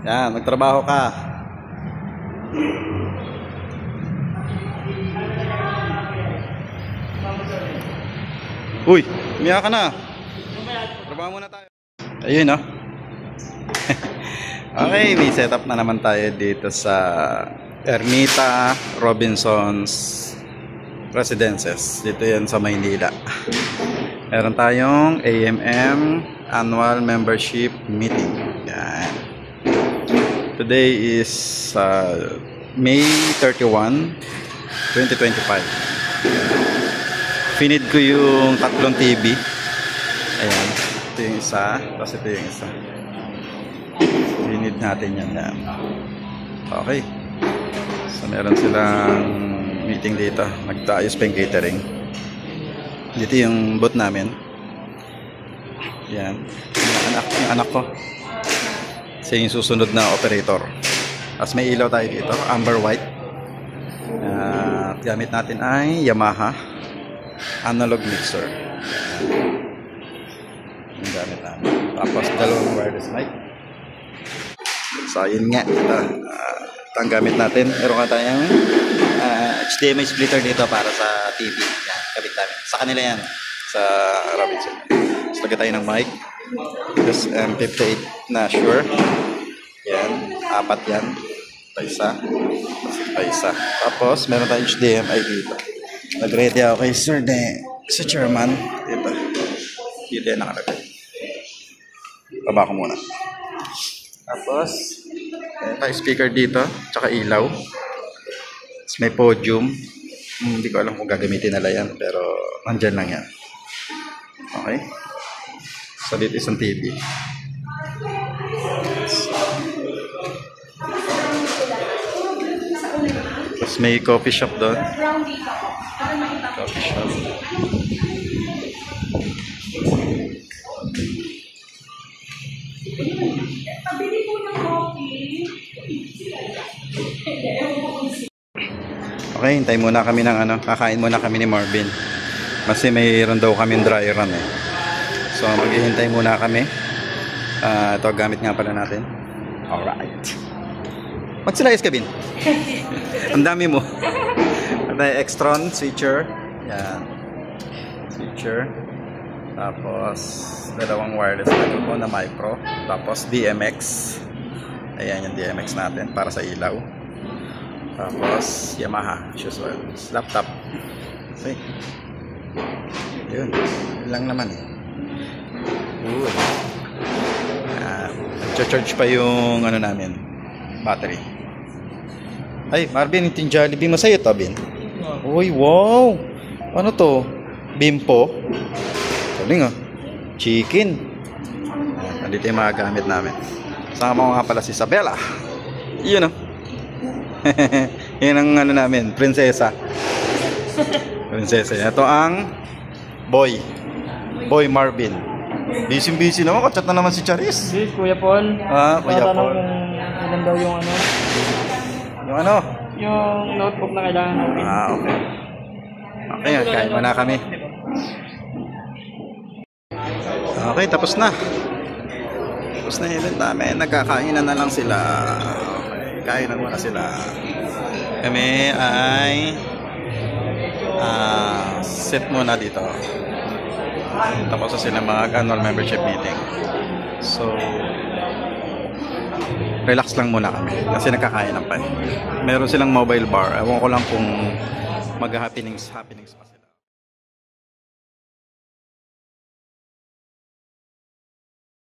Yan, magtrabaho ka. Uy, umiyak ka na. Trabaho muna tayo. Ayun, no? Okay, may setup na naman tayo dito sa Ermita Robinson's Residences. Dito yan sa Maynila. Meron tayong AMM Annual Membership Meeting. Yan. Today is May 31, 2025. Finid ko yung tatlong TV. Ayan. Ito yung isa. Tapos ito yung isa. Finid natin yan. Yan. Okay. So meron silang meeting dito. Nagtaayos pa yung catering. Dito yung booth namin. Yan. Yung anak ko. Siya yung susunod na operator. Tapos may ilaw tayo dito. Amber white. Gamit natin ay Yamaha analog mixer. Yung gamit namin. Tapos dalawang wireless mic. So yun nga. Ito ang gamit natin. Meron ka tayong HDMI splitter dito para sa TV. Yan. Kabit namin. Sa kanila yan. Sa Robinson. So lagyan tayo ng mic. Tapos M58 na Shure. Yan. 4 yan. Isa. Isa. Tapos meron tayong HDMI dito. Nag-ready ako kay Sir sa chairman. Dito. Dito yan nakalagay. Baba ko muna. Tapos meron tayong speaker dito. Tsaka ilaw. Tapos may podium. Hindi ko alam kung gagamitin nila yan. Pero nandyan lang yan. Okay. So dito isang TV. Tapos may coffee shop doon. Coffee shop. Okay, hintay muna kami ng kakain muna kami ni Marvin. Kasi mayroon daw kaming dry run eh. So maghihintay muna kami. Ito gamit nga pala natin. Alright. Magsilayas ka, Bin. Ang dami mo. May Extron switcher. Yan. Switcher. Tapos dalawang wireless microphone na micro. Tapos DMX. Ayan yung DMX natin para sa ilaw. Tapos Yamaha usual. Laptop. Okay. Yun. Yun lang naman eh. Charge pa yung namin. Battery. Ay, Marvin, yung Jollibee mo sa'yo to, Bin. Uy, wow! Ano to? Bimpo? Saling chicken. Nandito yung mga gamit namin. Sama ko nga pala si Isabella. Yun Yun ang namin, prinsesa. Prinsesa. Ito ang Boy Marvin. Busy naman, kachat na naman si Charis. Yes, Kuya Paul. Kuya Paul. Ilan daw yung yung notebook na kailangan natin. Okay. Okay, kain muna kami. Okay, tapos na. Tapos na yung event namin. Nagkakainan na lang sila. Okay, kainan muna sila. Kami ay sit muna dito. Tapos na sila mag-annual membership meeting. So relax lang muna kami kasi nagkakainan pa eh. Meron silang mobile bar. Ewan ko lang kung mag-happenings pa.